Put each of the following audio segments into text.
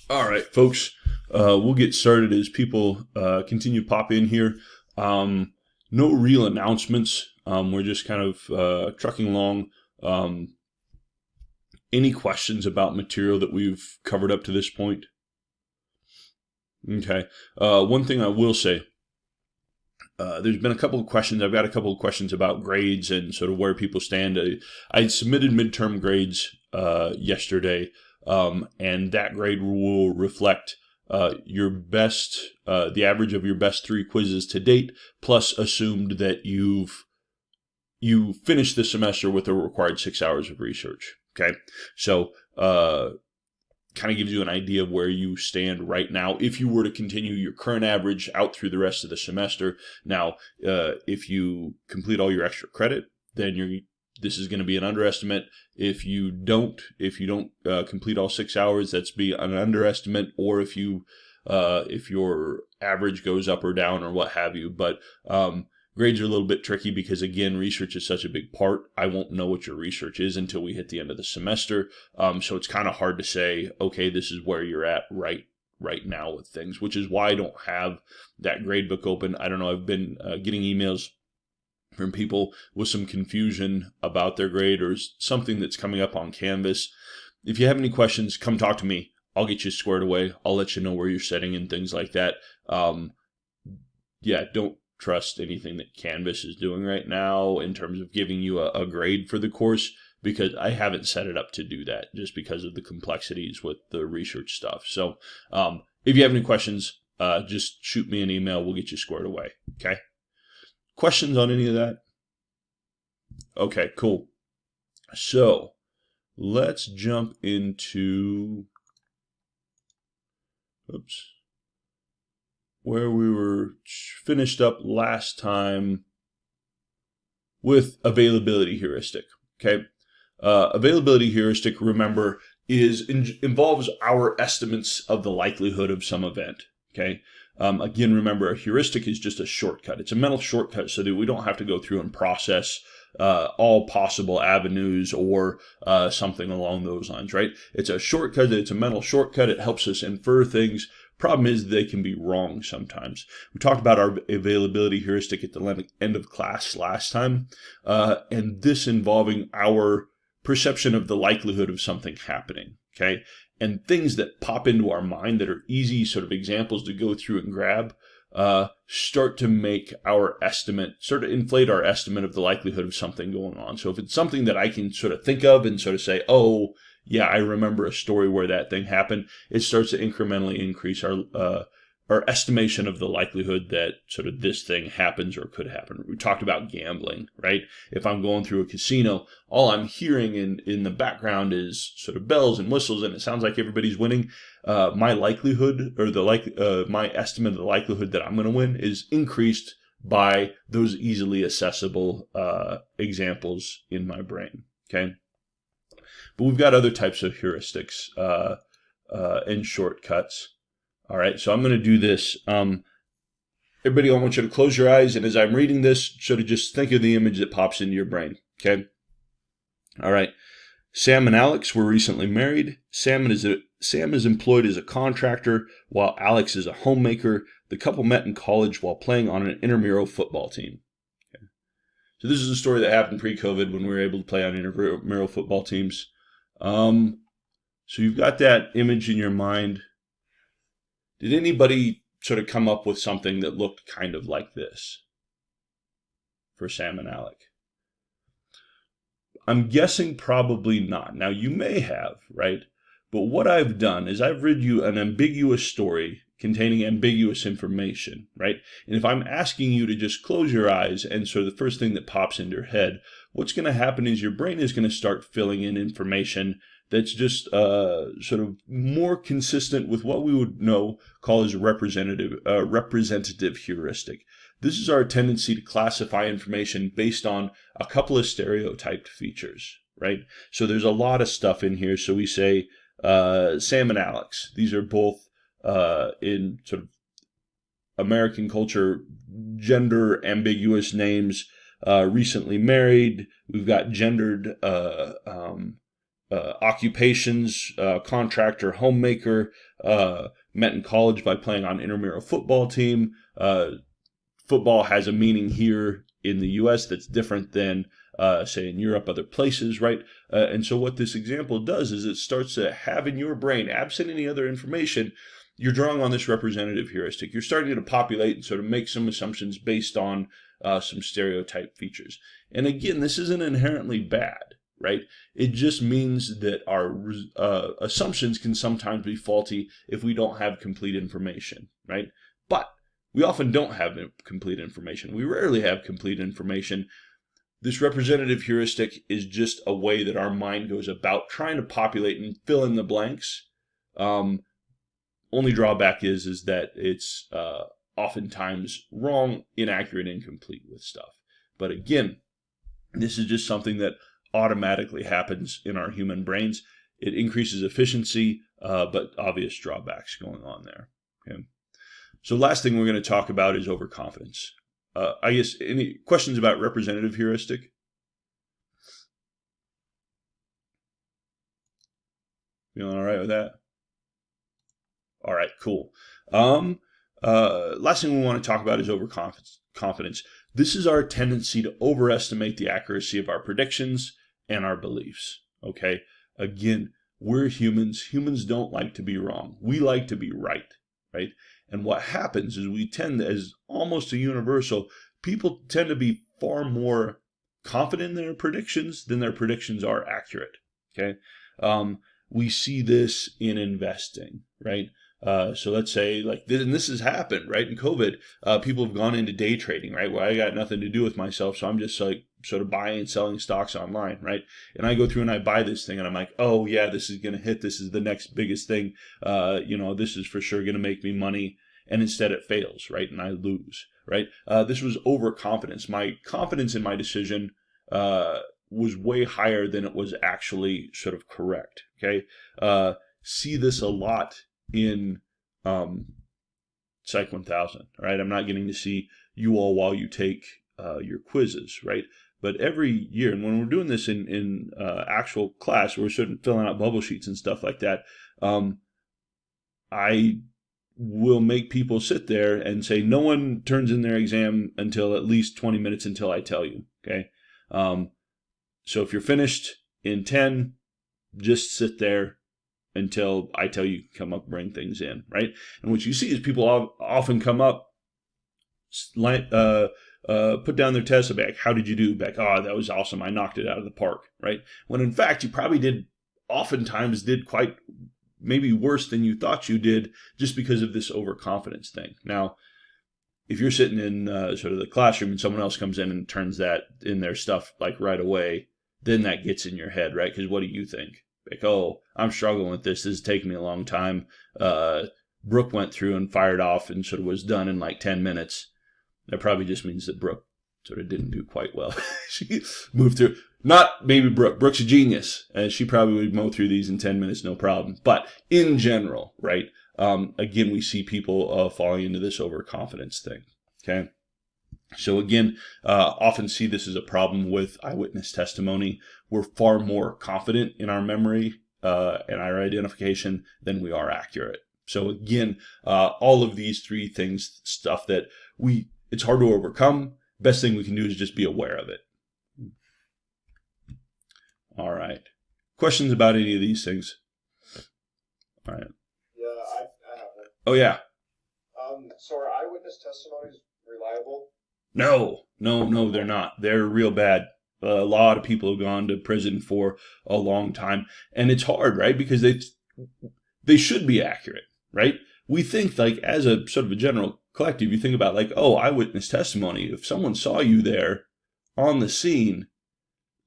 All right, folks, we'll get started as people continue to pop in here. No real announcements. We're just kind of trucking along. Um, any questions about material that we've covered up to this point? Okay. One thing I will say, there's been a couple of questions. I've got a couple of questions about grades and sort of where people stand. I submitted midterm grades yesterday, and that grade will reflect your best, the average of your best three quizzes to date, plus assumed that you finished the semester with the required 6 hours of research. Okay, so kind of gives you an idea of where you stand right now if you were to continue your current average out through the rest of the semester. Now, if you complete all your extra credit, then this is going to be an underestimate. If you don't complete all 6 hours, that's be an underestimate. Or if your average goes up or down or what have you. But grades are a little bit tricky because, again, research is such a big part. I won't know what your research is until we hit the end of the semester. So it's kind of hard to say, okay, this is where you're at right now with things, which is why I don't have that grade book open. I don't know. I've been getting emails from people with some confusion about their grade or something that's coming up on Canvas. If you have any questions, come talk to me. I'll get you squared away. I'll let you know where you're setting and things like that. Don't trust anything that Canvas is doing right now in terms of giving you a grade for the course, because I haven't set it up to do that just because of the complexities with the research stuff. So if you have any questions, just shoot me an email. We'll get you squared away. Okay. Questions on any of that? Okay, cool. So let's jump into where we were finished up last time with availability heuristic. Okay, availability heuristic, remember, involves our estimates of the likelihood of some event. Okay. Again, remember, a heuristic is just a shortcut. It's a mental shortcut so that we don't have to go through and process all possible avenues or something along those lines, right? It's a shortcut. It's a mental shortcut. It helps us infer things. Problem is they can be wrong sometimes. We talked about our availability heuristic at the end of class last time, and this involving our perception of the likelihood of something happening, okay? And things that pop into our mind that are easy sort of examples to go through and grab start to make our estimate, sort of inflate our estimate of the likelihood of something going on. So if it's something that I can sort of think of and sort of say, oh, yeah, I remember a story where that thing happened, it starts to incrementally increase our estimation of the likelihood that sort of this thing happens or could happen. We talked about gambling, right? If I'm going through a casino, all I'm hearing in the background is sort of bells and whistles, and it sounds like everybody's winning. My likelihood, or my estimate of the likelihood that I'm going to win, is increased by those easily accessible examples in my brain. Okay, but we've got other types of heuristics and shortcuts. All right, so I'm going to do this. Everybody, I want you to close your eyes, and as I'm reading this, sort of just think of the image that pops into your brain, okay? All right. Sam and Alex were recently married. Sam is employed as a contractor, while Alex is a homemaker. The couple met in college while playing on an intramural football team. Okay. So this is a story that happened pre-COVID when we were able to play on intramural football teams. So you've got that image in your mind. Did anybody sort of come up with something that looked kind of like this for Sam and Alec? I'm guessing probably not. Now, you may have, right? But what I've done is I've read you an ambiguous story containing ambiguous information, right? And if I'm asking you to just close your eyes and sort of the first thing that pops into your head, what's going to happen is your brain is going to start filling in information that's just sort of more consistent with what we would call as representative heuristic. This is our tendency to classify information based on a couple of stereotyped features, right? So there's a lot of stuff in here. So we say Sam and Alex. These are both in sort of American culture, gender ambiguous names. Recently married. We've got gendered occupations, contractor, homemaker, met in college by playing on intramural football team. Football has a meaning here in the U.S. that's different than, say, in Europe, other places, right? And so what this example does is it starts to have in your brain, absent any other information, you're drawing on this representative heuristic. You're starting to populate and sort of make some assumptions based on some stereotype features. And again, this isn't inherently bad, right? It just means that our assumptions can sometimes be faulty if we don't have complete information, right? But we often don't have complete information. We rarely have complete information. This representative heuristic is just a way that our mind goes about trying to populate and fill in the blanks. Only drawback is that it's oftentimes wrong, inaccurate, incomplete with stuff. But again, this is just something that automatically happens in our human brains. It increases efficiency, but obvious drawbacks going on there. Okay. So last thing we're going to talk about is overconfidence. I guess any questions about representative heuristic? Feeling all right with that? All right, cool. Last thing we want to talk about is overconfidence. This is our tendency to overestimate the accuracy of our predictions and our beliefs. Okay? Again, we're humans. Humans don't like to be wrong. We like to be right, right? And what happens is we tend, as almost a universal, people tend to be far more confident in their predictions than their predictions are accurate. Okay? We see this in investing, right? So let's say, like, and this has happened, right? In COVID, people have gone into day trading, right? Well, I got nothing to do with myself, so I'm just like sort of buying and selling stocks online, right? And I go through and I buy this thing, and I'm like, oh yeah, this is going to hit. This is the next biggest thing. This is for sure going to make me money. And instead it fails, right? And I lose, right? This was overconfidence. My confidence in my decision was way higher than it was actually sort of correct, okay? See this a lot in PSYC 1000, right? I'm not getting to see you all while you take your quizzes, right? But every year, and when we're doing this in actual class, we're sort of filling out bubble sheets and stuff like that, I will make people sit there and say, no one turns in their exam until at least 20 minutes until I tell you, okay? So if you're finished in 10, just sit there until I tell you to come up and bring things in, right? And what you see is people often come up, put down their test, and be like, how did you do? Back, oh, that was awesome. I knocked it out of the park, right? When in fact, you probably oftentimes did quite maybe worse than you thought you did just because of this overconfidence thing. Now, if you're sitting in sort of the classroom and someone else comes in and turns that in their stuff like right away, then that gets in your head, right? Because what do you think? Like, oh, I'm struggling with this. This is taking me a long time. Brooke went through and fired off and sort of was done in like 10 minutes. That probably just means that Brooke sort of didn't do quite well. She moved through. Not maybe Brooke. Brooke's a genius. And she probably would mow through these in 10 minutes, no problem. But in general, right, again, we see people falling into this overconfidence thing. Okay. So again, often see this as a problem with eyewitness testimony. We're far more confident in our memory and our identification than we are accurate. So again, all of these three things, stuff that it's hard to overcome. Best thing we can do is just be aware of it. All right. Questions about any of these things? All right. Yeah, I have one. Oh, yeah. So are eyewitness testimonies reliable? No, they're not. They're real bad. A lot of people have gone to prison for a long time. And it's hard, right? Because they should be accurate, right? We think, like, as a sort of a general collective, you think about, like, oh, eyewitness testimony. If someone saw you there on the scene,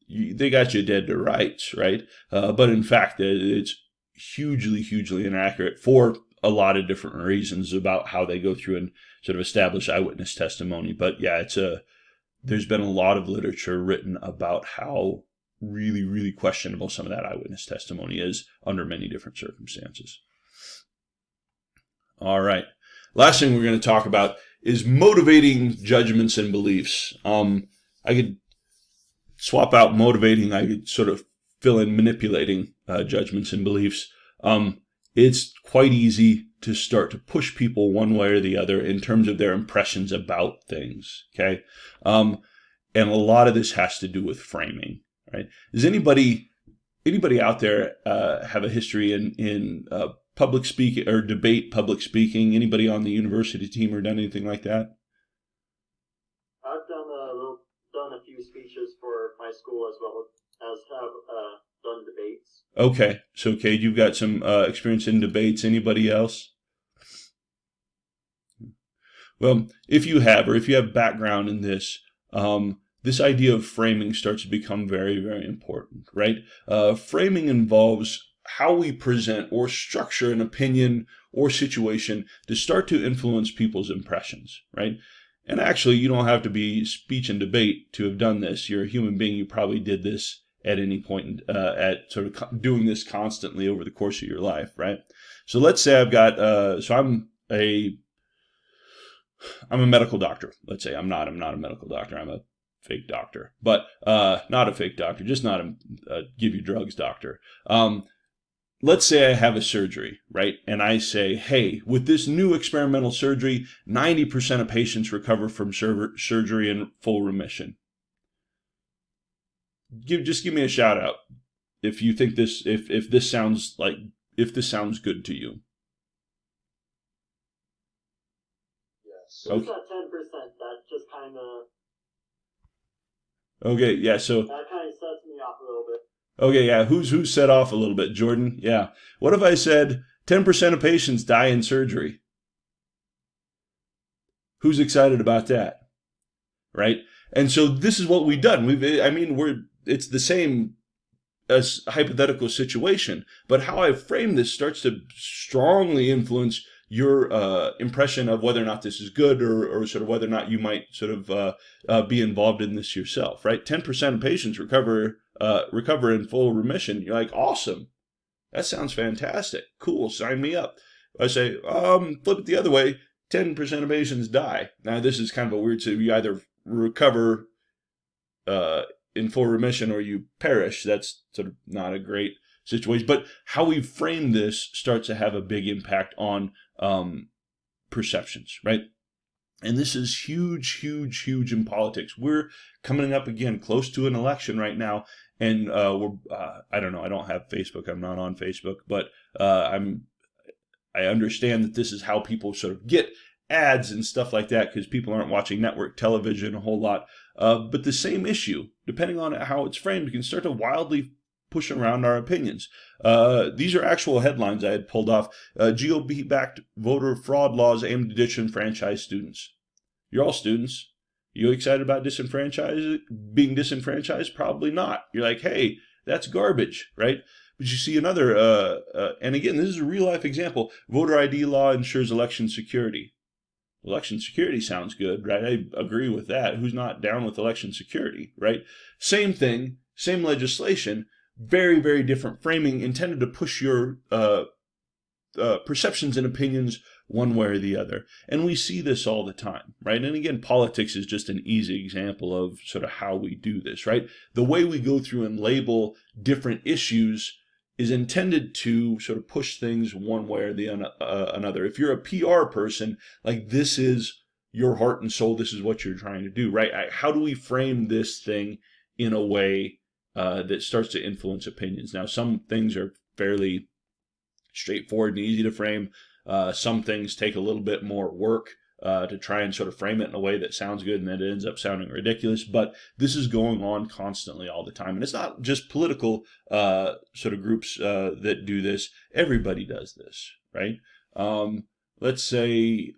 they got you dead to rights, right? But in fact, it's hugely, hugely inaccurate for a lot of different reasons about how they go through and sort of establish eyewitness testimony. But yeah, there's been a lot of literature written about how really, really questionable some of that eyewitness testimony is under many different circumstances. All right. Last thing we're going to talk about is motivating judgments and beliefs. I could swap out motivating. I could sort of fill in manipulating judgments and beliefs, it's quite easy to start to push people one way or the other in terms of their impressions about things. Okay. And a lot of this has to do with framing, right? Does anybody out there have a history in public speaking or debate public speaking? Anybody on the university team or done anything like that? I've done a few speeches for my school as well as have done debates. Okay, so Cade, you've got some experience in debates. Anybody else? Well, if you have background in this, this idea of framing starts to become very, very important, right? Framing involves how we present or structure an opinion or situation to start to influence people's impressions, right? And actually, you don't have to be speech and debate to have done this. You're a human being. You probably did this at any point, at sort of doing this constantly over the course of your life, right? So let's say I've got, I'm a medical doctor. Let's say I'm not a medical doctor. I'm a fake doctor, but not a fake doctor, just not a give you drugs doctor. Let's say I have a surgery, right? And I say, hey, with this new experimental surgery, 90% of patients recover from surgery in full remission. Just give me a shout out if you think this, if this sounds good to you. Yes. Okay. It's at 10%. That just kind of. Okay, yeah. So that kind of sets me off a little bit. Okay, yeah. Who's set off a little bit, Jordan? Yeah. What if I said 10% of patients die in surgery? Who's excited about that? Right? And so this is what we've done. It's the same as hypothetical situation, but how I frame this starts to strongly influence your impression of whether or not this is good, or sort of whether or not you might sort of be involved in this yourself, right? 10% of patients recover in full remission. You're like, awesome. That sounds fantastic. Cool. Sign me up. I say, flip it the other way. 10% of patients die. Now, this is kind of a weird, so you either recover in full remission or you perish. That's sort of not a great situation. But how we frame this starts to have a big impact on perceptions, right? And this is huge, huge, huge in politics. We're coming up again close to an election right now. And I don't know, I don't have Facebook. I'm not on Facebook, but I understand that this is how people sort of get ads and stuff like that, because people aren't watching network television a whole lot. But the same issue, depending on how it's framed, can start to wildly push around our opinions. These are actual headlines I had pulled off. GOP-backed voter fraud laws aim to disenfranchise students. You're all students. You excited about being disenfranchised? Probably not. You're like, hey, that's garbage, right? But you see another, and again, this is a real-life example. Voter ID law ensures election security. Election security sounds good, right? I agree with that. Who's not down with election security, right? Same thing, same legislation, very, very different framing, intended to push your perceptions and opinions one way or the other. And we see this all the time, right? And again, politics is just an easy example of sort of how we do this, right? The way we go through and label different issues is intended to sort of push things one way or the another. If you're a PR person, like, this is your heart and soul, this is what you're trying to do, right? How do we frame this thing in a way that starts to influence opinions? Now, some things are fairly straightforward and easy to frame. Some things take a little bit more work to try and sort of frame it in a way that sounds good, and then it ends up sounding ridiculous. But this is going on constantly all the time. And it's not just political sort of groups that do this. Everybody does this, right? Let's say,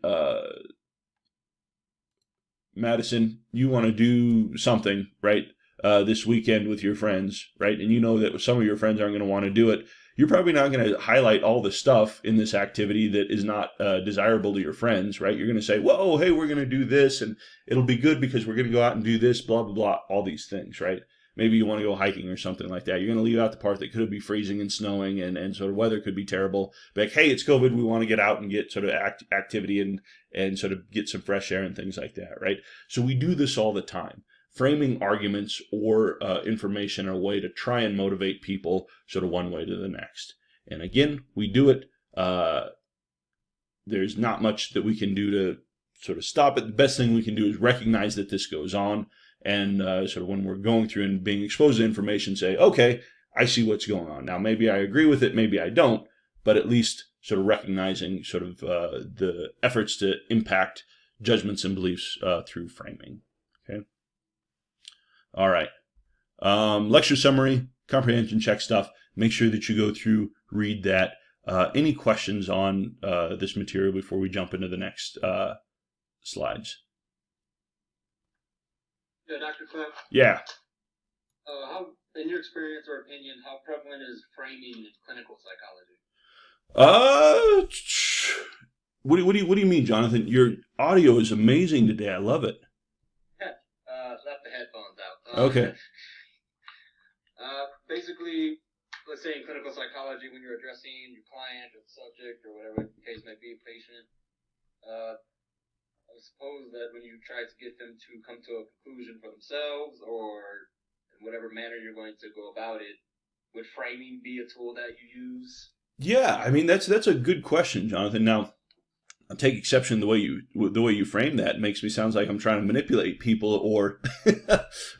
Madison, you want to do something, right, this weekend with your friends, right? And you know that some of your friends aren't going to want to do it. You're probably not going to highlight all the stuff in this activity that is not desirable to your friends, right? You're going to say, whoa, hey, we're going to do this, and it'll be good because we're going to go out and do this, blah, blah, blah, all these things, right? Maybe you want to go hiking or something like that. You're going to leave out the part that could be freezing and snowing, and sort of weather could be terrible. But like, hey, it's COVID. We want to get out and get sort of activity and sort of get some fresh air and things like that, right? So we do this all the time. framing arguments or information in a way to try and motivate people sort of one way to the next. And again, we do it. There's not much that we can do to sort of stop it. The best thing we can do is recognize that this goes on, and sort of when we're going through and being exposed to information, say, okay, I see what's going on. Now, maybe I agree with it, maybe I don't, but at least sort of recognizing sort of the efforts to impact judgments and beliefs through framing. Okay. All right. Lecture summary, comprehension check stuff. Make sure that you go through, read that. Any questions on this material before we jump into the next slides? Yeah, Dr. Cliff. Yeah. How, in your experience or opinion, how prevalent is framing in clinical psychology? What do you mean, Jonathan? Your audio is amazing today. I love it. Left the headphones out. Okay. Basically, let's say in clinical psychology, when you're addressing your client or subject or whatever the case may be, patient, I suppose that when you try to get them to come to a conclusion for themselves, or in whatever manner you're going to go about it, would framing be a tool that you use? Yeah, I mean that's a good question, Jonathan. Now, I take exception the way you frame that. It makes me sound like I'm trying to manipulate people, or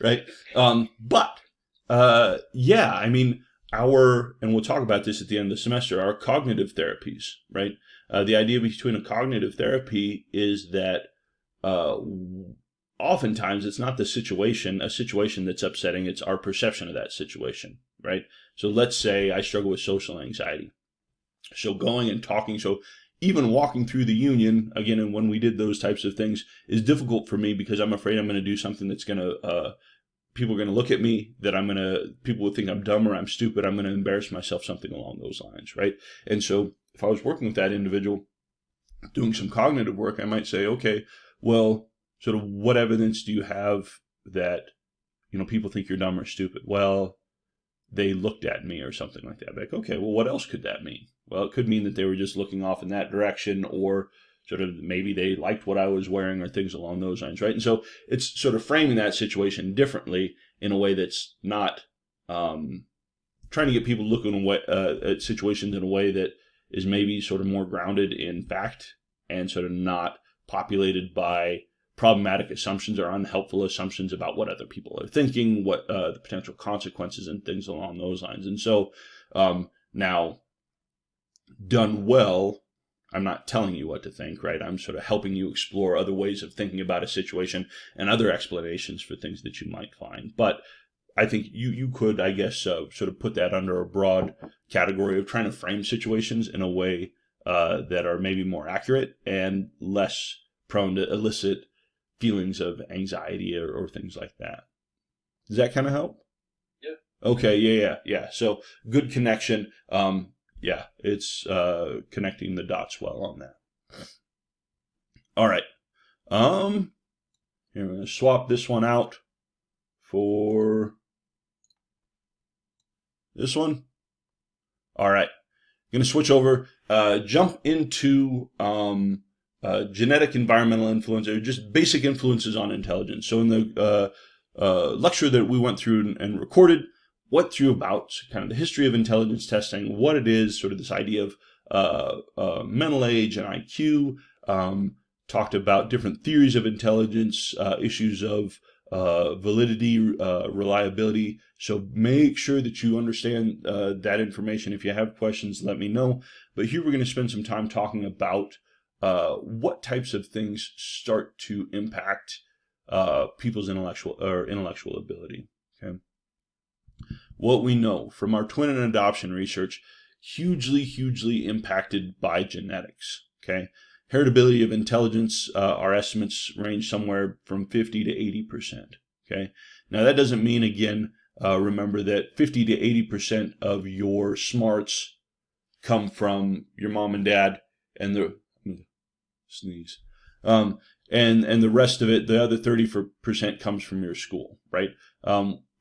right. But yeah, I mean and we'll talk about this at the end of the semester. Our cognitive therapies, right? The idea between a cognitive therapy is that oftentimes it's not a situation that's upsetting. It's our perception of that situation, right? So let's say I struggle with social anxiety. So going and talking, so even walking through the union, again, and when we did those types of things, is difficult for me because I'm afraid I'm going to do something that's going to, people are going to look at me, people will think I'm dumb or I'm stupid, I'm going to embarrass myself, something along those lines, right? And so if I was working with that individual, doing some cognitive work, I might say, okay, well, sort of what evidence do you have that, people think you're dumb or stupid? Well, they looked at me or something like that. Like, okay, well, what else could that mean? Well, it could mean that they were just looking off in that direction, or sort of maybe they liked what I was wearing, or things along those lines, right? And so it's sort of framing that situation differently in a way that's not trying to get people looking at situations in a way that is maybe sort of more grounded in fact and sort of not populated by problematic assumptions or unhelpful assumptions about what other people are thinking, what the potential consequences and things along those lines. And so now, done well, I'm not telling you what to think, right? I'm sort of helping you explore other ways of thinking about a situation and other explanations for things that you might find. But I think you could, I guess, sort of put that under a broad category of trying to frame situations in a way that are maybe more accurate and less prone to elicit feelings of anxiety or things like that. Does that kind of help? Yeah. Okay, yeah. So good connection. Yeah, it's connecting the dots well on that. All right. Here, I'm going to swap this one out for this one. All right. I'm going to switch over, jump into genetic environmental influence, or just basic influences on intelligence. So in the lecture that we went through and recorded, went through about kind of the history of intelligence testing, what it is, sort of this idea of mental age and IQ, talked about different theories of intelligence, issues of validity, reliability. So make sure that you understand that information. If you have questions, let me know. But here we're going to spend some time talking about what types of things start to impact people's intellectual ability. Okay. What we know from our twin and adoption research, hugely impacted by genetics. Okay. Heritability of intelligence, our estimates range somewhere from 50 to 80%. Okay. Now that doesn't mean, again, remember that 50 to 80% of your smarts come from your mom and dad, and sneeze. And the rest of it, the other 30% comes from your school, right?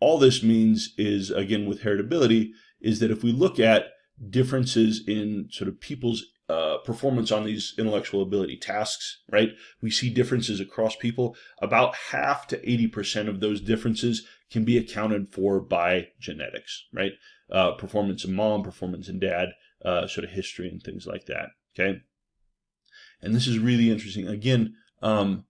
All this means is, again, with heritability, is that if we look at differences in sort of people's performance on these intellectual ability tasks, right? We see differences across people. About half to 80% of those differences can be accounted for by genetics, right? Performance in mom, performance in dad, sort of history and things like that, okay? And this is really interesting. Again, I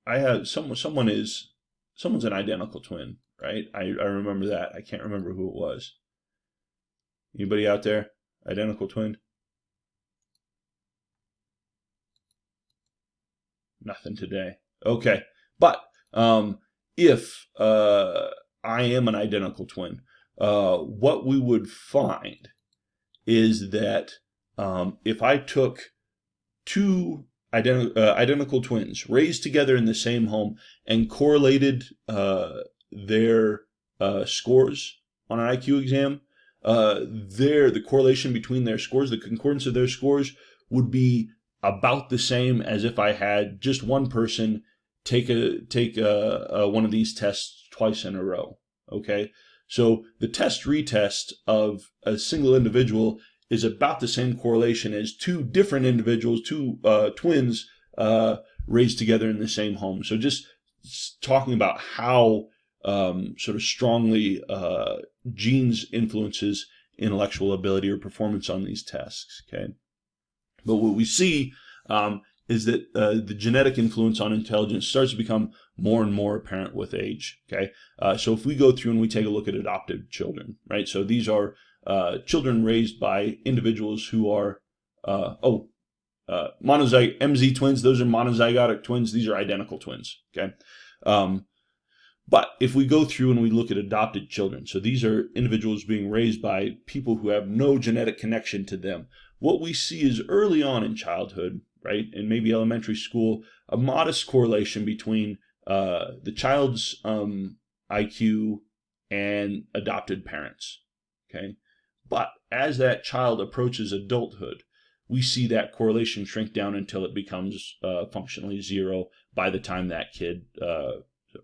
have someone's an identical twin, right? I remember that. I can't remember who it was. Anybody out there? Identical twin? Nothing today. Okay. But if I am an identical twin, what we would find is that if I took two identical twins raised together in the same home and correlated their scores on an IQ exam, the correlation between their scores, the concordance of their scores, would be about the same as if I had just one person take one of these tests twice in a row. Okay, so the test-retest of a single individual is about the same correlation as two different individuals, two twins raised together in the same home. So just talking about how sort of strongly genes influences intellectual ability or performance on these tests. Okay, but what we see is that the genetic influence on intelligence starts to become more and more apparent with age. Okay, so if we go through and we take a look at adopted children, right? So these are children raised by individuals who are monozygotic MZ twins. Those are monozygotic twins. These are identical twins. Okay. But if we go through and we look at adopted children, so these are individuals being raised by people who have no genetic connection to them. What we see is early on in childhood, right, and maybe elementary school, a modest correlation between the child's IQ and adopted parents. Okay. But as that child approaches adulthood, we see that correlation shrink down until it becomes functionally zero by the time that kid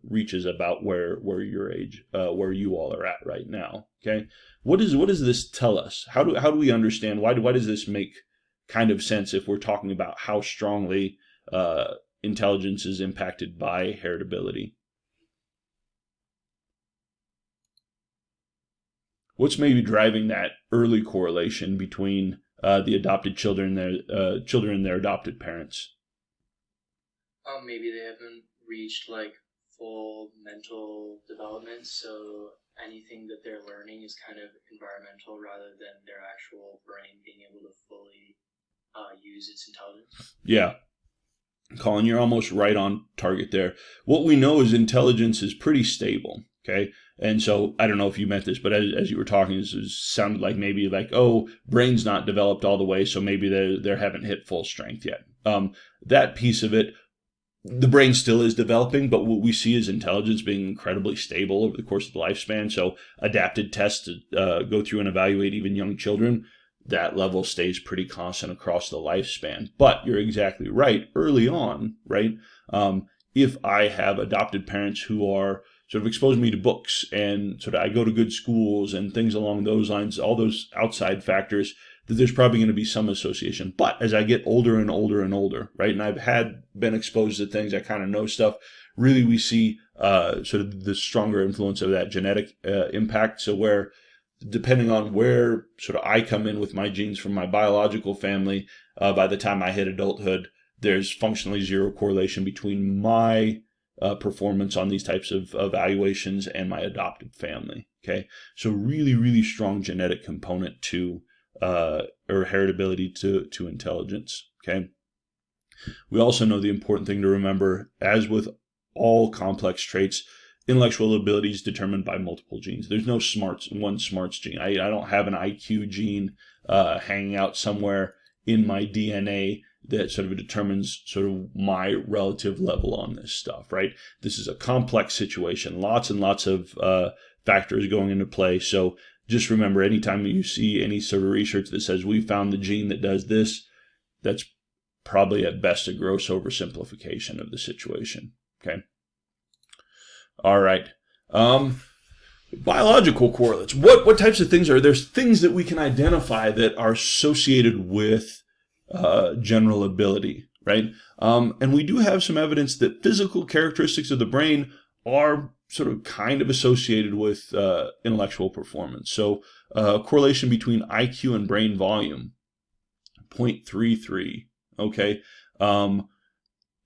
reaches about where your age, where you all are at right now. Okay, what does this tell us? How do we understand? Why does this make kind of sense if we're talking about how strongly intelligence is impacted by heritability? What's maybe driving that early correlation between the adopted children and their adopted parents? Maybe they haven't reached like full mental development, so anything that they're learning is kind of environmental rather than their actual brain being able to fully use its intelligence. Yeah. Colin, you're almost right on target there. What we know is intelligence is pretty stable. Okay. And so I don't know if you meant this, but as you were talking, it sounded like maybe like, oh, brain's not developed all the way, so maybe they haven't hit full strength yet. That piece of it, the brain still is developing, but what we see is intelligence being incredibly stable over the course of the lifespan. So adapted tests go through and evaluate even young children. That level stays pretty constant across the lifespan. But you're exactly right. Early on, right, if I have adopted parents who are sort of exposed me to books and sort of I go to good schools and things along those lines, all those outside factors, that there's probably going to be some association. But as I get older and older and older, right, and I've been exposed to things, I kind of know stuff, really we see sort of the stronger influence of that genetic impact. So where, depending on where sort of I come in with my genes from my biological family, by the time I hit adulthood, there's functionally zero correlation between my performance on these types of evaluations and my adopted family. Okay, so really, really strong genetic component to or heritability to intelligence. Okay, we also know the important thing to remember, as with all complex traits, intellectual ability is determined by multiple genes. There's no one smarts gene. I don't have an IQ gene hanging out somewhere in my DNA that sort of determines sort of my relative level on this stuff, right? This is a complex situation, lots and lots of factors going into play. So just remember, anytime you see any sort of research that says we found the gene that does this, that's probably at best a gross oversimplification of the situation. Okay. All right. Biological correlates. What types of things are there's things that we can identify that are associated with general ability, right? And we do have some evidence that physical characteristics of the brain are sort of kind of associated with intellectual performance. So correlation between IQ and brain volume, 0.33, okay?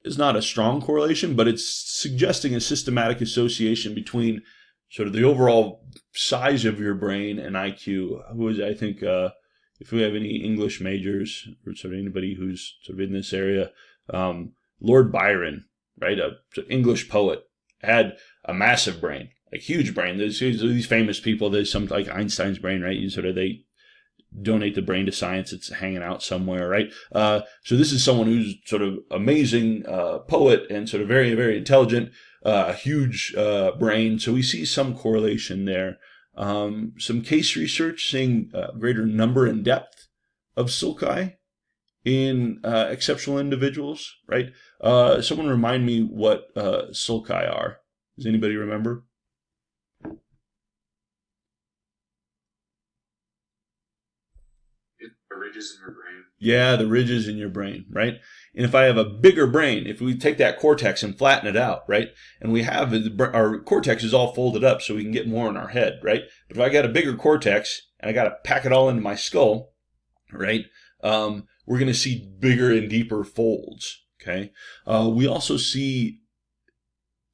Is not a strong correlation, but it's suggesting a systematic association between sort of the overall size of your brain and IQ. I think, if we have any English majors or sort of anybody who's sort of in this area, Lord Byron, right, an English poet, had a massive brain, a huge brain. There's these famous people. There's some like Einstein's brain, right? They donate the brain to science. It's hanging out somewhere, right? So this is someone who's sort of amazing poet and sort of very, very intelligent, huge brain. So we see some correlation there. Some case research saying greater number and depth of sulci in exceptional individuals, right? Someone remind me what sulci are. Does anybody remember? The ridges in your brain. Yeah, the ridges in your brain, right? And if I have a bigger brain, if we take that cortex and flatten it out, right? And we have our cortex is all folded up so we can get more in our head, right? But if I got a bigger cortex and I got to pack it all into my skull, right? We're going to see bigger and deeper folds, okay? We also see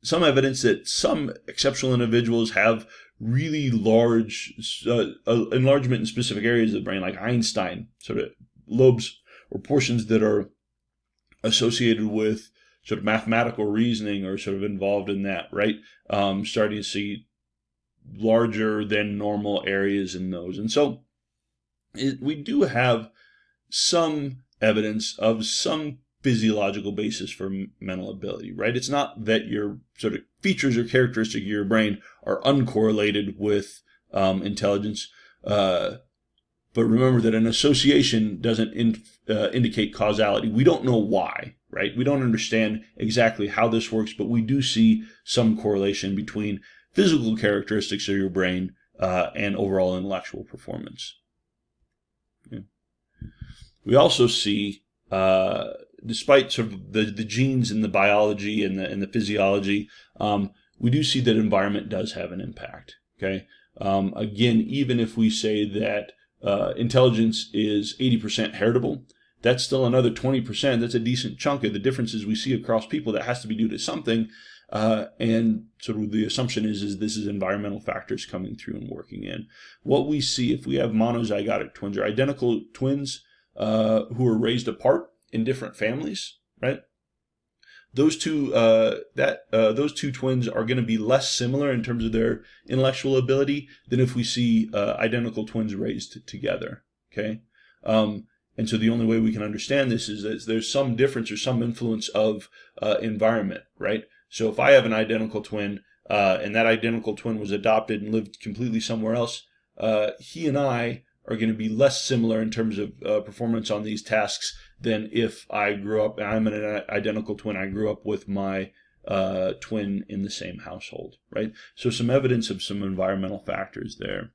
some evidence that some exceptional individuals have really large enlargement in specific areas of the brain, like Einstein, sort of lobes or portions that are associated with sort of mathematical reasoning or sort of involved in that, right? Starting to see larger than normal areas in those. And so we do have some evidence of some physiological basis for mental ability, right? It's not that your sort of features or characteristics of your brain are uncorrelated with intelligence, but remember that an association doesn't indicate causality. We don't know why, right? We don't understand exactly how this works, but we do see some correlation between physical characteristics of your brain and overall intellectual performance. Yeah. We also see despite sort of the genes and the biology and the physiology, we do see that environment does have an impact. Okay. Again, even if we say that intelligence is 80% heritable, that's still another 20%. That's a decent chunk of the differences we see across people that has to be due to something. And sort of the assumption is this is environmental factors coming through and working in. What we see if we have monozygotic twins or identical twins who are raised apart in different families, right? Those two twins are going to be less similar in terms of their intellectual ability than if we see identical twins raised together. Okay, and so the only way we can understand this is that there's some difference or some influence of environment, right? So if I have an identical twin and that identical twin was adopted and lived completely somewhere else, he and I are going to be less similar in terms of performance on these tasks than if I grew up, I'm an identical twin, I grew up with my twin in the same household, right? So some evidence of some environmental factors there.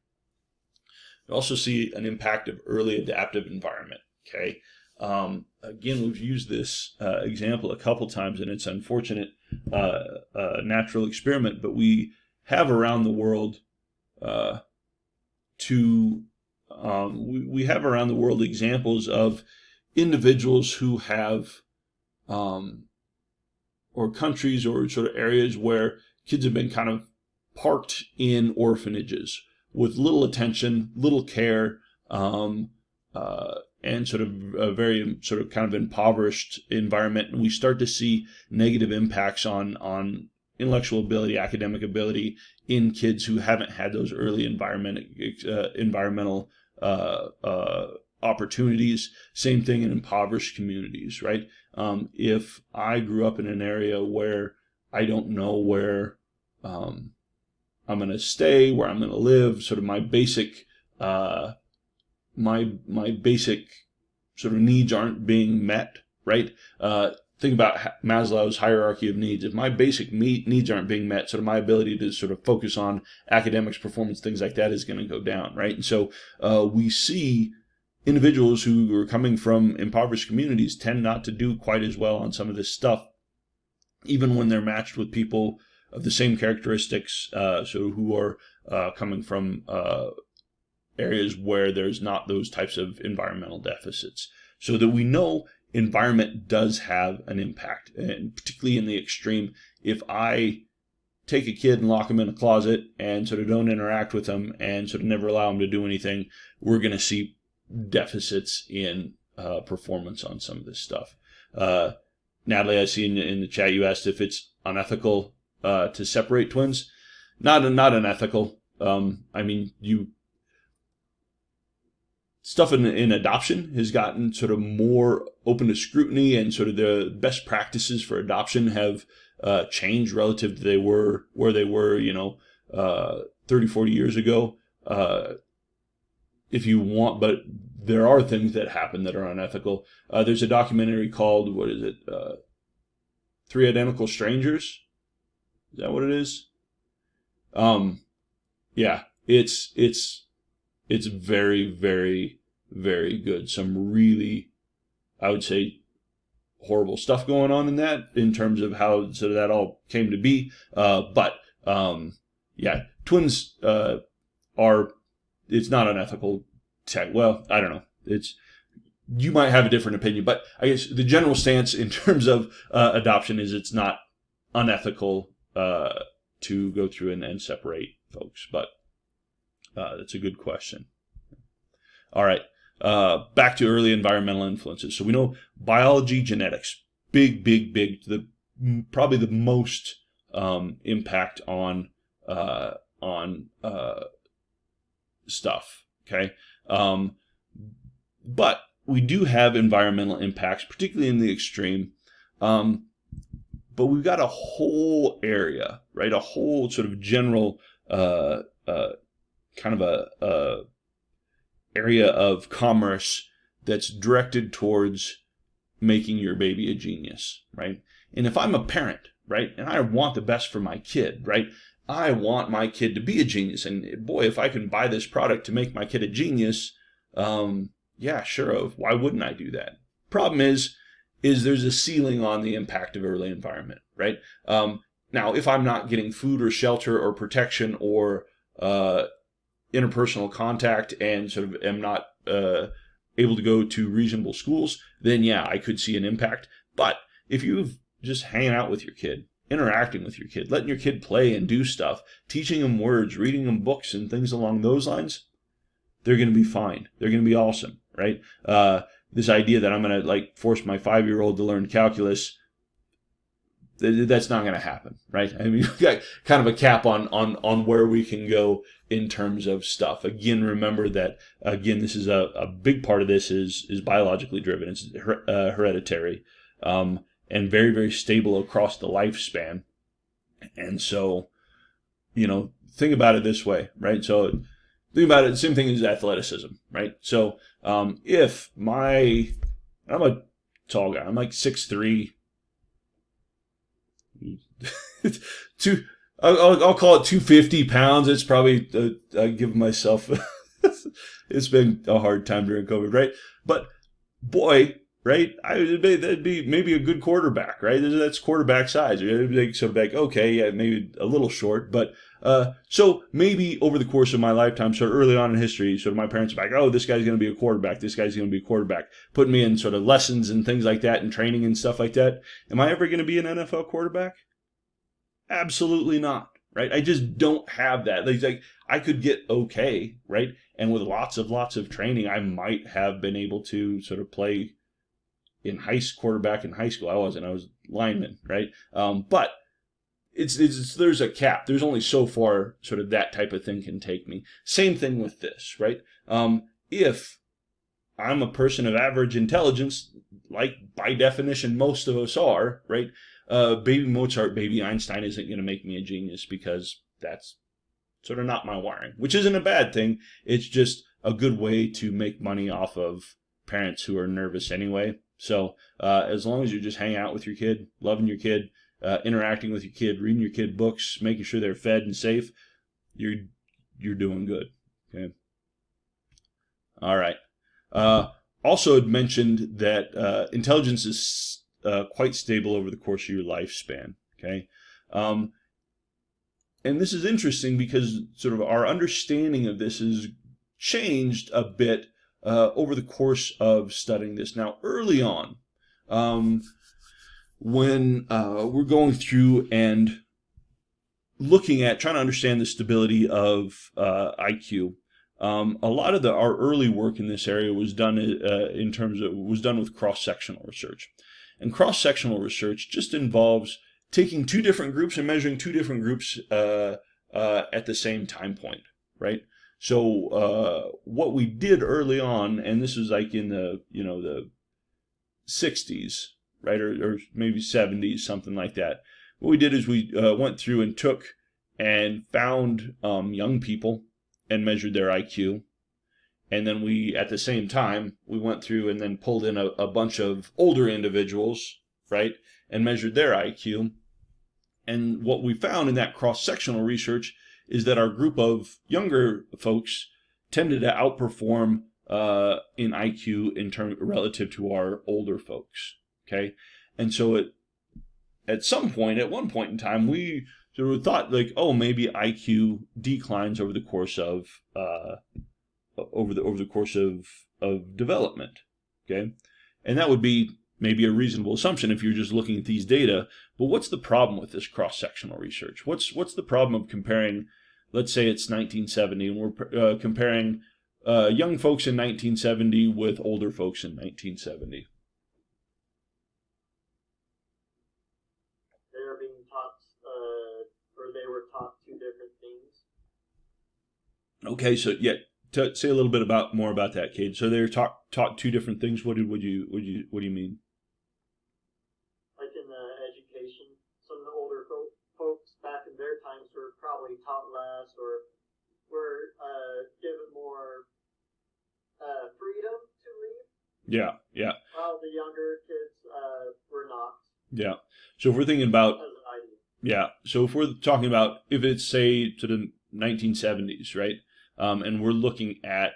We also see an impact of early adaptive environment, okay? Again, we've used this example a couple times, and it's an unfortunate natural experiment, but we have around the world we have around the world examples of individuals who have or countries or sort of areas where kids have been kind of parked in orphanages with little attention, little care, and sort of a very sort of kind of impoverished environment. And we start to see negative impacts on intellectual ability, academic ability in kids who haven't had those early environmental opportunities. Same thing in impoverished communities, right? If I grew up in an area where I don't know where I'm going to stay, where I'm going to live, sort of my basic my basic sort of needs aren't being met, right? think about Maslow's hierarchy of needs. If my basic needs aren't being met, sort of my ability to sort of focus on academics, performance, things like that is going to go down, right? And so we see individuals who are coming from impoverished communities tend not to do quite as well on some of this stuff, even when they're matched with people of the same characteristics, so who are coming from areas where there's not those types of environmental deficits. So that we know environment does have an impact, and particularly in the extreme. If I take a kid and lock them in a closet and sort of don't interact with them and sort of never allow them to do anything, we're going to see deficits in performance on some of this stuff. Natalie, I see in the chat you asked if it's unethical to separate twins. Not unethical. I mean, stuff in adoption has gotten sort of more open to scrutiny, and sort of the best practices for adoption have changed relative to where they were, 30, 40 years ago. If you want, but there are things that happen that are unethical. There's a documentary called, what is it? Three Identical Strangers. Is that what it is? Yeah, it's very, very, very good. Some really, I would say, horrible stuff going on in that, in terms of how sort of that all came to be. But twins it's not unethical. Well, I don't know. You might have a different opinion, but I guess the general stance in terms of adoption is it's not unethical to go through and separate folks. But that's a good question. All right. Back to early environmental influences. So we know biology, genetics, big, probably the most impact on stuff. Okay. But we do have environmental impacts, particularly in the extreme. But we've got a whole area, right? A whole sort of general kind of a area of commerce that's directed towards making your baby a genius, right? And if I'm a parent, right, and I want the best for my kid, right, I want my kid to be a genius. And boy, if I can buy this product to make my kid a genius, yeah, sure. Why wouldn't I do that? Problem is there's a ceiling on the impact of early environment, right? Now, if I'm not getting food or shelter or protection or interpersonal contact, and sort of am not able to go to reasonable schools, then yeah, I could see an impact. But if you're just hanging out with your kid, interacting with your kid, letting your kid play and do stuff, teaching them words, reading them books and things along those lines, they're going to be fine. They're going to be awesome, right? This idea that I'm going to force my 5-year-old to learn calculus, that's not going to happen, right? I mean, we've got kind of a cap on where we can go in terms of stuff. Again, remember that, this is a big part of this is biologically driven. It's hereditary, and very, very stable across the lifespan. And so, think about it this way, right? So think about it, the same thing as athleticism, right? So I'm a tall guy. I'm like 6'3". I'll call it 250 pounds. It's probably I give myself it's been a hard time during COVID, right? But boy, right, that'd be maybe a good quarterback, right? That's quarterback size. Okay, yeah, maybe a little short, but so maybe over the course of my lifetime, sort of early on in history, sort of my parents were like, oh, this guy's going to be a quarterback. This guy's going to be a quarterback. Putting me in sort of lessons and things like that and training and stuff like that. Am I ever going to be an NFL quarterback? Absolutely not, right? I just don't have that. I could get okay, right? And with lots of training, I might have been able to sort of play in quarterback in high school. I wasn't. I was lineman, right? But there's a cap. There's only so far sort of that type of thing can take me. Same thing with this, right? If I'm a person of average intelligence, like by definition most of us are, right? Baby Mozart, baby Einstein isn't going to make me a genius, because that's sort of not my wiring, which isn't a bad thing. It's just a good way to make money off of parents who are nervous anyway. So as long as you're just hanging out with your kid, loving your kid, interacting with your kid, reading your kid books, making sure they're fed and safe, you're doing good. Okay. All right. Also, had mentioned that intelligence is quite stable over the course of your lifespan. Okay. And this is interesting because sort of our understanding of this has changed a bit over the course of studying this. Now, early on, when we're going through and looking at trying to understand the stability of IQ, a lot of our early work in this area was done was done with cross-sectional research, and cross-sectional research just involves taking two different groups and measuring two different groups at the same time point, right? So what we did early on, and this was like in the the 60s, right, or maybe 70s, something like that. What we did is we went through and took and found young people and measured their IQ. And then we, at the same time, we went through and then pulled in a bunch of older individuals, right, and measured their IQ. And what we found in that cross-sectional research is that our group of younger folks tended to outperform in IQ relative to our older folks. Okay, and so at one point in time, we sort of thought like, oh, maybe IQ declines over the course of development. Okay, and that would be maybe a reasonable assumption if you're just looking at these data. But what's the problem with this cross-sectional research? What's the problem of comparing? Let's say it's 1970, and we're comparing young folks in 1970 with older folks in 1970. They are being taught, or they were taught two different things. Okay, so yeah, say a little bit more about that, Cade. So they're taught two different things. What do you mean? Like in education, some of the older folks back in their times were probably taught less, or were given more freedom to lead. Yeah. While the younger kids were not. Yeah. So if we're thinking about so if we're talking about if it's say to the 1970s, right, and we're looking at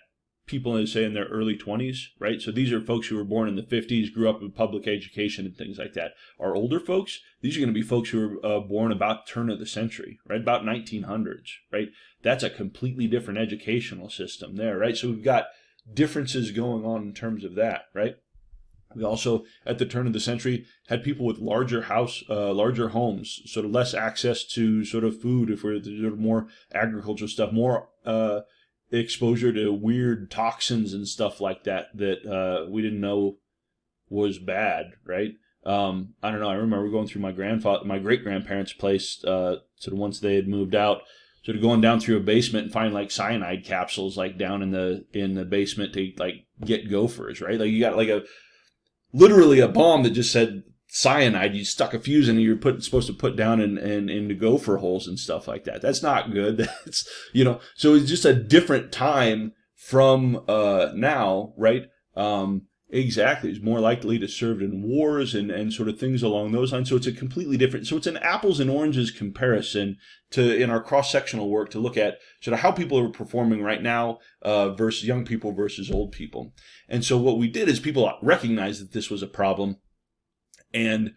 people say in their early 20s, right? So these are folks who were born in the 50s, grew up with public education and things like that. Our older folks, these are going to be folks who were born about turn of the century, right? About 1900s, right? That's a completely different educational system there, right? So we've got differences going on in terms of that, right? We also, at the turn of the century, had people with larger homes, sort of less access to sort of food, if we're sort of more agricultural stuff, more exposure to weird toxins and stuff like that we didn't know was bad, right? I don't know. I remember going through my great-grandparents' place, sort of once they had moved out, sort of going down through a basement and finding like cyanide capsules like down in the basement to like get gophers, right? Like you got like literally a bomb that just said cyanide. You stuck a fuse in and you're supposed to put down in the gopher holes and stuff like that. That's not good. That's, so it's just a different time from now, right? Exactly. It's more likely to serve in wars and sort of things along those lines. So it's a completely different, so it's an apples and oranges comparison in our cross-sectional work to look at sort of how people are performing right now versus young people versus old people. And so what we did is people recognized that this was a problem and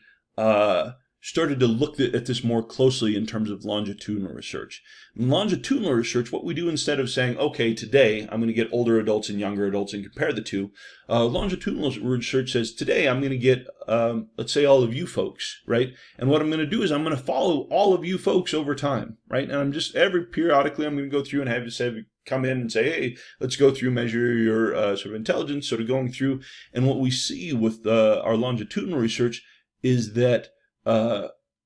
started to look at this more closely in terms of longitudinal research. In longitudinal research, what we do instead of saying, okay, today I'm going to get older adults and younger adults and compare the two, longitudinal research says, today I'm going to get, let's say, all of you folks, right? And what I'm going to do is I'm going to follow all of you folks over time, right? And I'm just, periodically I'm going to go through and have you come in and say, hey, let's go through, measure your sort of intelligence, sort of going through. And what we see with our longitudinal research is that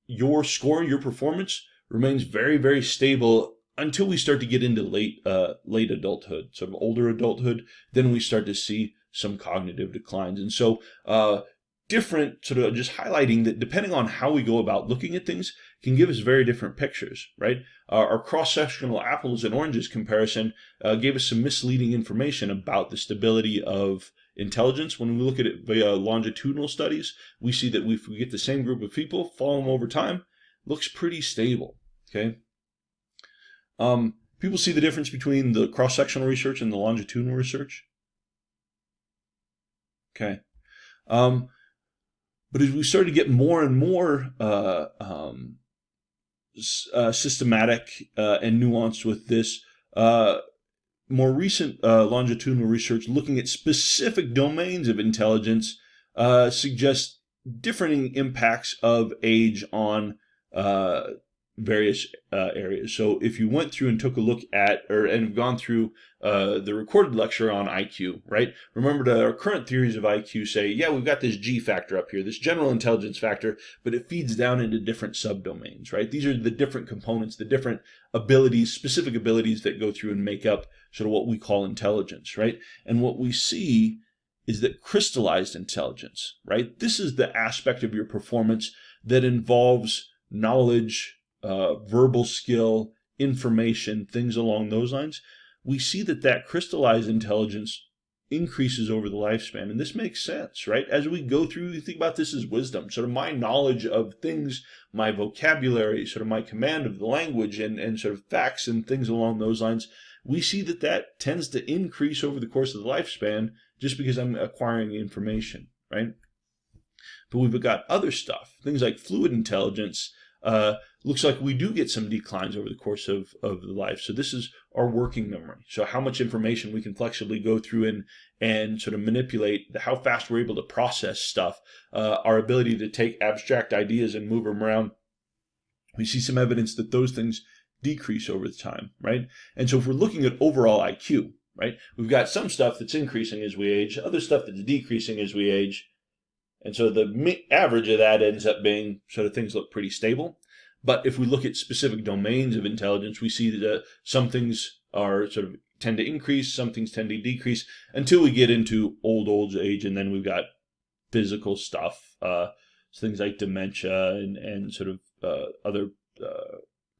your score, your performance remains very, very stable until we start to get into late adulthood, sort of older adulthood. Then we start to see some cognitive declines. And so different, sort of just highlighting that depending on how we go about looking at things can give us very different pictures, right? Our cross-sectional apples and oranges comparison gave us some misleading information about the stability of intelligence, when we look at it via longitudinal studies, we see that if we get the same group of people, follow them over time, looks pretty stable. Okay. People see the difference between the cross-sectional research and the longitudinal research. Okay. But as we start to get more and more systematic and nuanced with this, more recent longitudinal research looking at specific domains of intelligence suggests differing impacts of age on various areas. So if you went through and took a look at, and have gone through the recorded lecture on IQ, right? Remember that our current theories of IQ say, yeah, we've got this G factor up here, this general intelligence factor, but it feeds down into different subdomains, right? These are the different components, the different abilities, specific abilities that go through and make up sort of what we call intelligence, right? And what we see is that crystallized intelligence, right? This is the aspect of your performance that involves knowledge, verbal skill, information, things along those lines. We see that crystallized intelligence increases over the lifespan. And this makes sense, right? As we go through, you think about this as wisdom, sort of my knowledge of things, my vocabulary, sort of my command of the language and sort of facts and things along those lines. We see that tends to increase over the course of the lifespan just because I'm acquiring information, right? But we've got other stuff, things like fluid intelligence. Looks like we do get some declines over the course of the life. So this is our working memory. So how much information we can flexibly go through and sort of manipulate, how fast we're able to process stuff, our ability to take abstract ideas and move them around. We see some evidence that those things decrease over the time, right? And so if we're looking at overall IQ, right, we've got some stuff that's increasing as we age, other stuff that's decreasing as we age. And so the average of that ends up being sort of things look pretty stable. But if we look at specific domains of intelligence, we see that some things are sort of tend to increase, some things tend to decrease until we get into old age, and then we've got physical stuff, so things like dementia and sort of other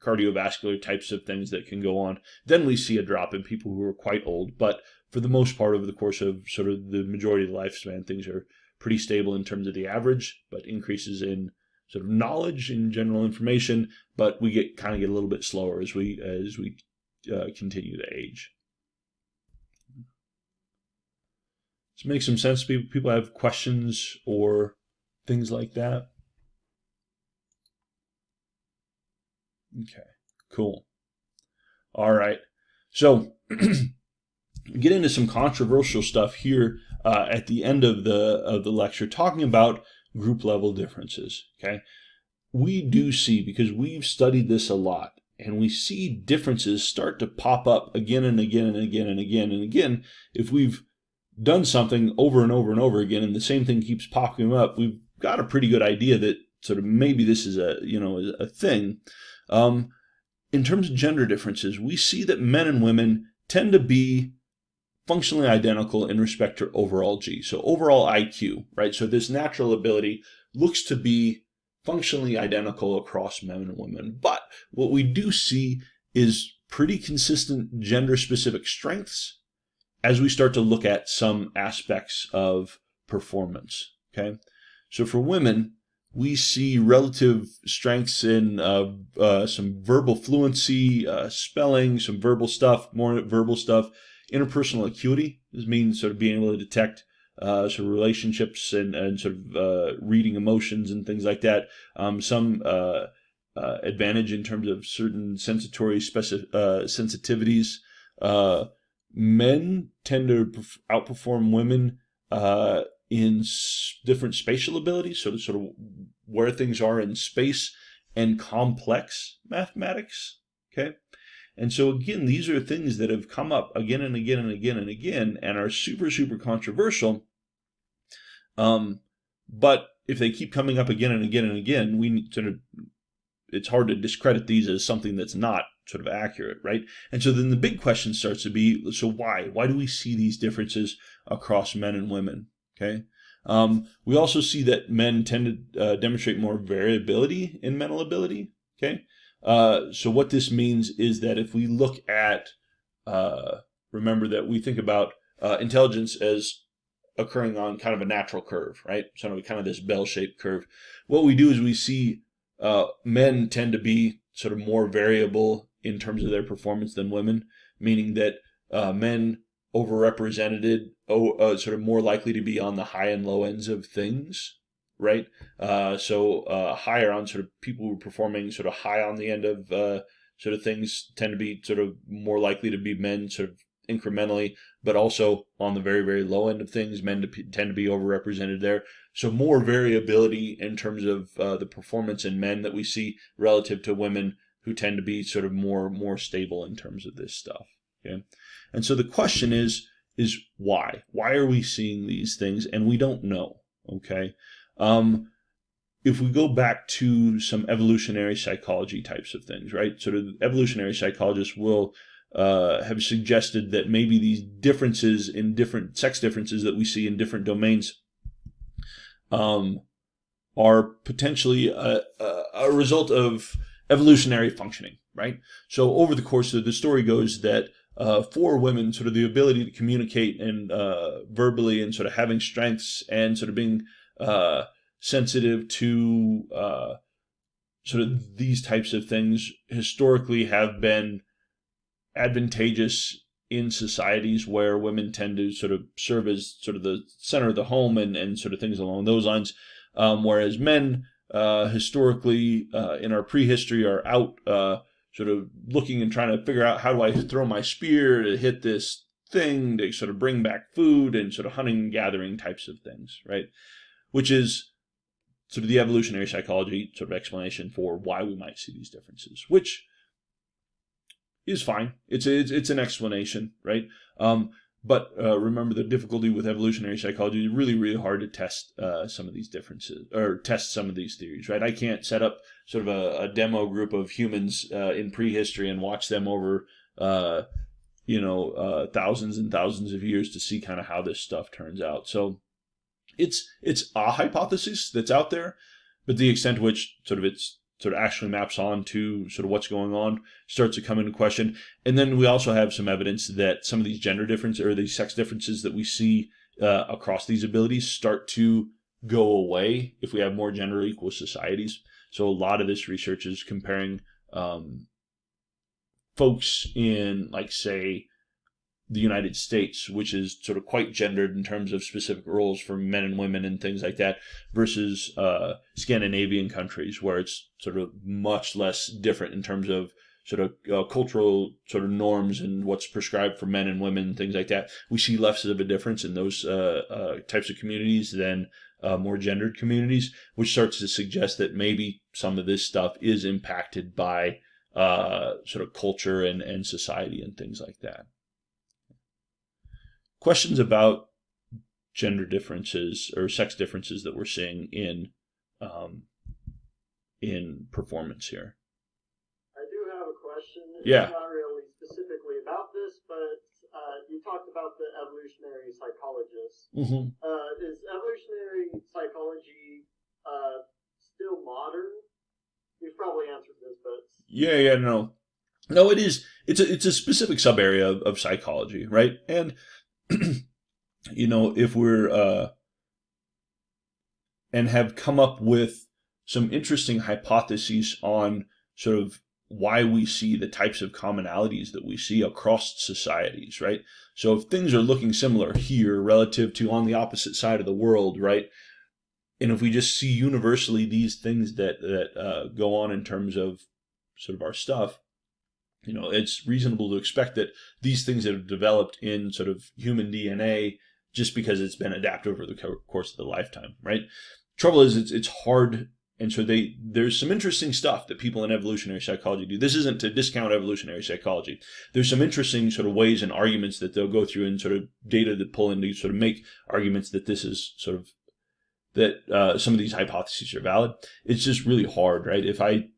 cardiovascular types of things that can go on. Then we see a drop in people who are quite old, but for the most part, over the course of sort of the majority of the lifespan, things are pretty stable in terms of the average, but increases in sort of knowledge and general information, but we get a little bit slower as we continue to age. Does it make some sense? People have questions or things like that? Okay, cool. All right. So get into some controversial stuff here at the end of the lecture, talking about group level differences. Okay, we do see, because we've studied this a lot, and we see differences start to pop up again and again and again and again and again. If we've done something over and over and over again, and the same thing keeps popping up, we've got a pretty good idea that sort of maybe this is a thing. In terms of gender differences, we see that men and women tend to be functionally identical in respect to overall G. So overall IQ, right? So this natural ability looks to be functionally identical across men and women. But what we do see is pretty consistent gender-specific strengths as we start to look at some aspects of performance, okay? So for women, we see relative strengths in some verbal fluency, spelling, some verbal stuff, more verbal stuff. Interpersonal acuity, this means sort of being able to detect sort of relationships and sort of reading emotions and things like that. Some advantage in terms of certain sensitory sensitivities. Men tend to outperform women in different spatial abilities, so to sort of where things are in space and complex mathematics. Okay. And so again, these are things that have come up again and again and again and again and are super, super controversial. But if they keep coming up again and again and again, it's hard to discredit these as something that's not sort of accurate, right? And so then the big question starts to be, so why? Why do we see these differences across men and women? Okay. We also see that men tend to demonstrate more variability in mental ability. Okay. So what this means is that if we look at, remember that we think about intelligence as occurring on kind of a natural curve, right? So kind of this bell-shaped curve. What we do is we see men tend to be sort of more variable in terms of their performance than women, meaning that men overrepresented, sort of more likely to be on the high and low ends of things, right? So higher on sort of people who are performing sort of high on the end of sort of things tend to be sort of more likely to be men sort of incrementally, but also on the very, very low end of things, men tend to be overrepresented there. So more variability in terms of the performance in men that we see relative to women who tend to be sort of more stable in terms of this stuff. Okay, and so the question is why? Why are we seeing these things? And we don't know. Okay, if we go back to some evolutionary psychology types of things, right? Sort of evolutionary psychologists will have suggested that maybe these differences in different sex differences that we see in different domains are potentially a result of evolutionary functioning, right? So over the course of the story goes that for women, sort of the ability to communicate and verbally and sort of having strengths and sort of being sensitive to sort of these types of things historically have been advantageous in societies where women tend to sort of serve as sort of the center of the home and sort of things along those lines, whereas men historically in our prehistory are out sort of looking and trying to figure out how do I throw my spear to hit this thing to sort of bring back food and sort of hunting and gathering types of things, right? Which is sort of the evolutionary psychology sort of explanation for why we might see these differences, which is fine. It's an explanation, right? But remember the difficulty with evolutionary psychology is really, really hard to test some of these differences or test some of these theories, right? I can't set up sort of a demo group of humans in prehistory and watch them over, thousands and thousands of years to see kind of how this stuff turns out. So it's a hypothesis that's out there, but the extent to which sort of actually maps on to sort of what's going on starts to come into question. And then we also have some evidence that some of these gender differences or these sex differences that we see across these abilities start to go away if we have more gender equal societies. So a lot of this research is comparing folks in, like, say, the United States, which is sort of quite gendered in terms of specific roles for men and women and things like that, versus Scandinavian countries where it's sort of much less different in terms of sort of cultural sort of norms and what's prescribed for men and women and things like that. We see less of a difference in those types of communities than more gendered communities, which starts to suggest that maybe some of this stuff is impacted by sort of culture and society and things like that. Questions about gender differences or sex differences that we're seeing in performance here? I do have a question. Yeah. It's not really specifically about this, but you talked about the evolutionary psychologists. Mm-hmm. Is evolutionary psychology still modern? You've probably answered this, but no, it is. It's a specific sub area of psychology, right? And if we're and have come up with some interesting hypotheses on sort of why we see the types of commonalities that we see across societies, right? So if things are looking similar here relative to on the opposite side of the world, right? And if we just see universally these things that go on in terms of sort of our stuff, it's reasonable to expect that these things that have developed in sort of human DNA just because it's been adapted over the course of the lifetime, right? Trouble is it's hard, and so there's some interesting stuff that people in evolutionary psychology do. This isn't to discount evolutionary psychology. There's some interesting sort of ways and arguments that they'll go through and sort of data that pull in to sort of make arguments that this is sort of that some of these hypotheses are valid. It's just really hard, right? If I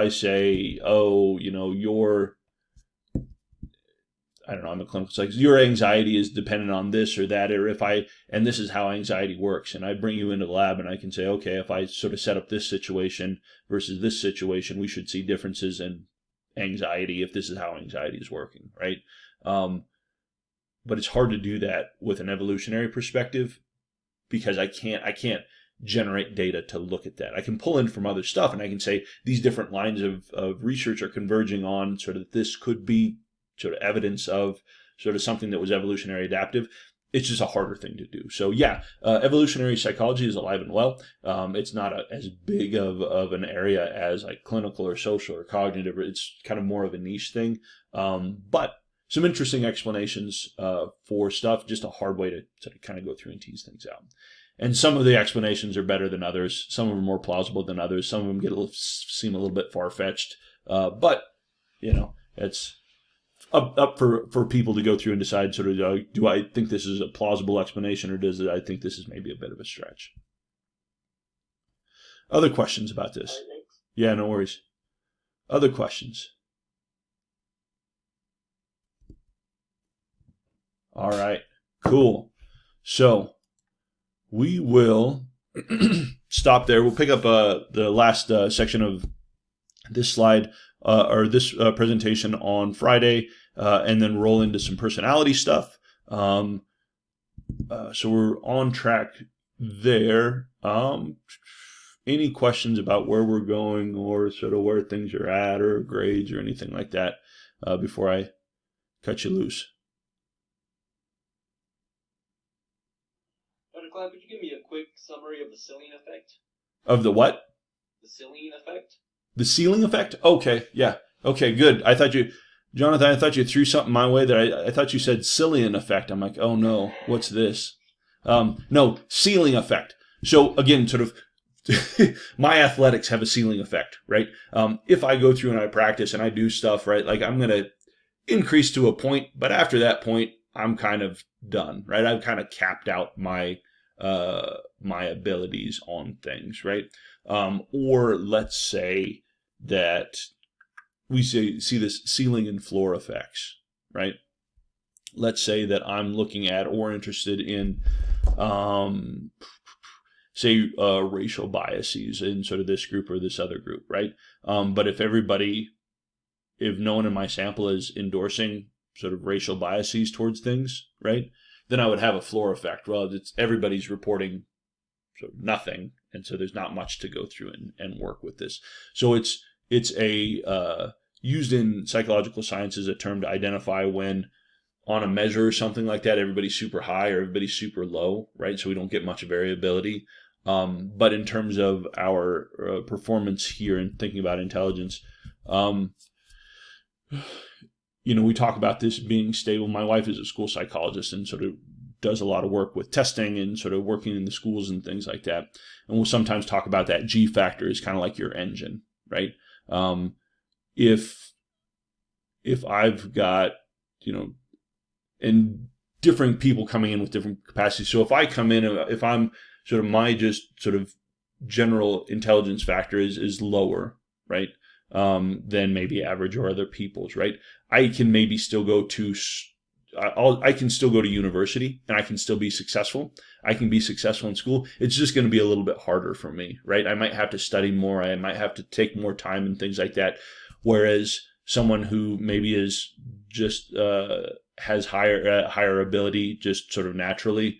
say, I'm a clinical psychologist, your anxiety is dependent on this or that, and this is how anxiety works. And I bring you into the lab and I can say, okay, if I sort of set up this situation versus this situation, we should see differences in anxiety if this is how anxiety is working, right? but it's hard to do that with an evolutionary perspective because I can't generate data to look at that. I can pull in from other stuff and I can say these different lines of research are converging on sort of this could be sort of evidence of sort of something that was evolutionary adaptive. It's just a harder thing to do. So yeah, evolutionary psychology is alive and well. It's not as big of an area as like clinical or social or cognitive. It's kind of more of a niche thing. But some interesting explanations for stuff, just a hard way to sort of kind of go through and tease things out. And some of the explanations are better than others. Some of them are more plausible than others. Some of them seem a little bit far-fetched. But, it's up for people to go through and decide sort of, do I think this is a plausible explanation or I think this is maybe a bit of a stretch? Other questions about this? Yeah, no worries. Other questions? All right, cool. So we will stop there. We'll pick up the last section of this slide or this presentation on Friday, and then roll into some personality stuff. So we're on track there. Any questions about where we're going or sort of where things are at or grades or anything like that before I cut you loose? Clive, could you give me a quick summary of the ceiling effect? Of the what? The ceiling effect? The ceiling effect? Okay, yeah. Okay, good. Jonathan, I thought you threw something my way there. I thought you said Cillian effect. I'm like, oh no, what's this? No, ceiling effect. So again, sort of, my athletics have a ceiling effect, right? If I go through and I practice and I do stuff, right, like I'm going to increase to a point, but after that point, I'm kind of done, right? I've kind of capped out my abilities on things, right? Or let's say that we see this ceiling and floor effects, right? Let's say that I'm looking at or interested in, say, racial biases in sort of this group or this other group, right? But if no one in my sample is endorsing sort of racial biases towards things, right? Then I would have a floor effect. Well, everybody's reporting sort of nothing, and so there's not much to go through and work with this. So it's a used in psychological science as a term to identify when on a measure or something like that, everybody's super high or everybody's super low, right? So we don't get much variability. But in terms of our performance here and thinking about intelligence, we talk about this being stable. My wife is a school psychologist and sort of does a lot of work with testing and sort of working in the schools and things like that. And we'll sometimes talk about that G factor is kind of like your engine, right? If I've got, and different people coming in with different capacities. So if I come in, if I'm sort of my just sort of general intelligence factor is lower, right? Than maybe average or other people's, right? I can maybe still go to, I can still go to university and I can still be successful. I can be successful in school. It's just going to be a little bit harder for me, right? I might have to study more. I might have to take more time and things like that. Whereas someone who maybe is just, has higher ability just sort of naturally,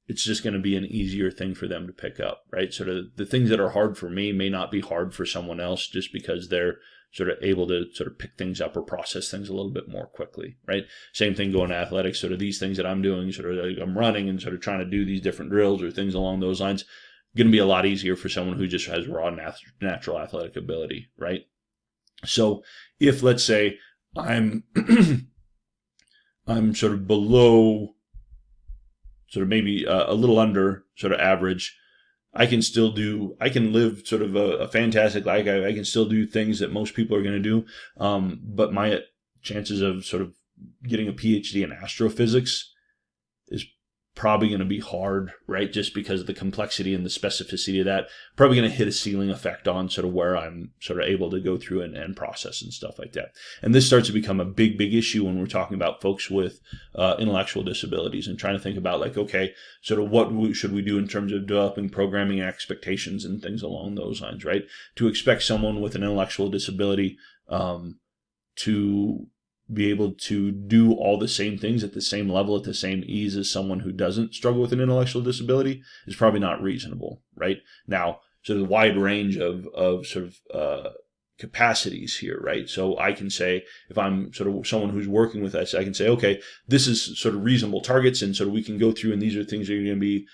it's just going to be an easier thing for them to pick up, right? Sort of the things that are hard for me may not be hard for someone else just because they're sort of able to sort of pick things up or process things a little bit more quickly, right? Same thing going to athletics, sort of these things that I'm doing, sort of like I'm running and sort of trying to do these different drills or things along those lines, going to be a lot easier for someone who just has raw natural athletic ability, right? So if, let's say, I'm I'm sort of below, sort of maybe a little under sort of average, I can live sort of a fantastic life. I can still do things that most people are going to do. But my chances of sort of getting a PhD in astrophysics is probably going to be hard, right? Just because of the complexity and the specificity of that. Probably going to hit a ceiling effect on sort of where I'm sort of able to go through and process and stuff like that. And this starts to become a big issue when we're talking about folks with intellectual disabilities and trying to think about like, okay, sort of what should we do in terms of developing programming expectations and things along those lines, right? To expect someone with an intellectual disability to be able to do all the same things at the same level, at the same ease as someone who doesn't struggle with an intellectual disability is probably not reasonable, right? Now, so there's a wide range of sort of capacities here, right? So I can say, if I'm sort of someone who's working with us, I can say, okay, this is sort of reasonable targets, and sort of we can go through, and these are things that are going to be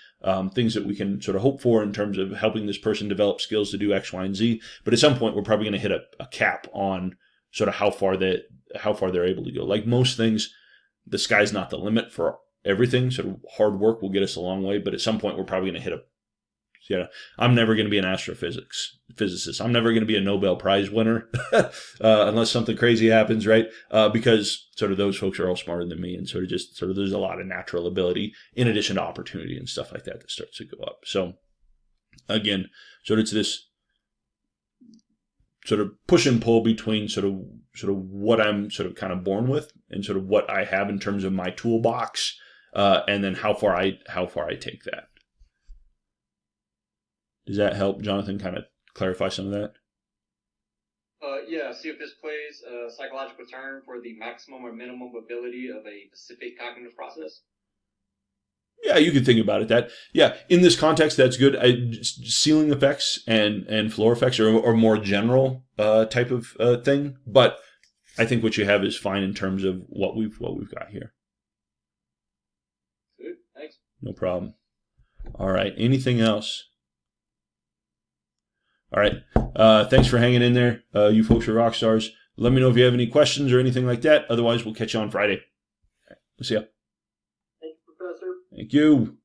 things that we can sort of hope for in terms of helping this person develop skills to do X, Y, and Z. But at some point, we're probably going to hit a cap on sort of how far they're able to go. Like most things, the sky's not the limit for everything. Sort of hard work will get us a long way, but at some point, we're probably going to hit I'm never going to be an physicist. I'm never going to be a Nobel Prize winner unless something crazy happens, right? Because sort of those folks are all smarter than me, and sort of there's a lot of natural ability in addition to opportunity and stuff like that starts to go up. So again, sort of it's this sort of push and pull between sort of what I'm sort of kind of born with and sort of what I have in terms of my toolbox, and then how far I take that. Does that help, Jonathan, kind of clarify some of that? Yeah, see if this plays a psychological term for the maximum or minimum ability of a specific cognitive process. Yeah, you could think about it that. Yeah, in this context, that's good. Ceiling effects and floor effects are more general type of thing, but I think what you have is fine in terms of what we've got here. Good, thanks. No problem. All right, anything else? All right. Thanks for hanging in there. You folks are rock stars. Let me know if you have any questions or anything like that. Otherwise, we'll catch you on Friday. We'll see ya. Thank you, Professor. Thank you.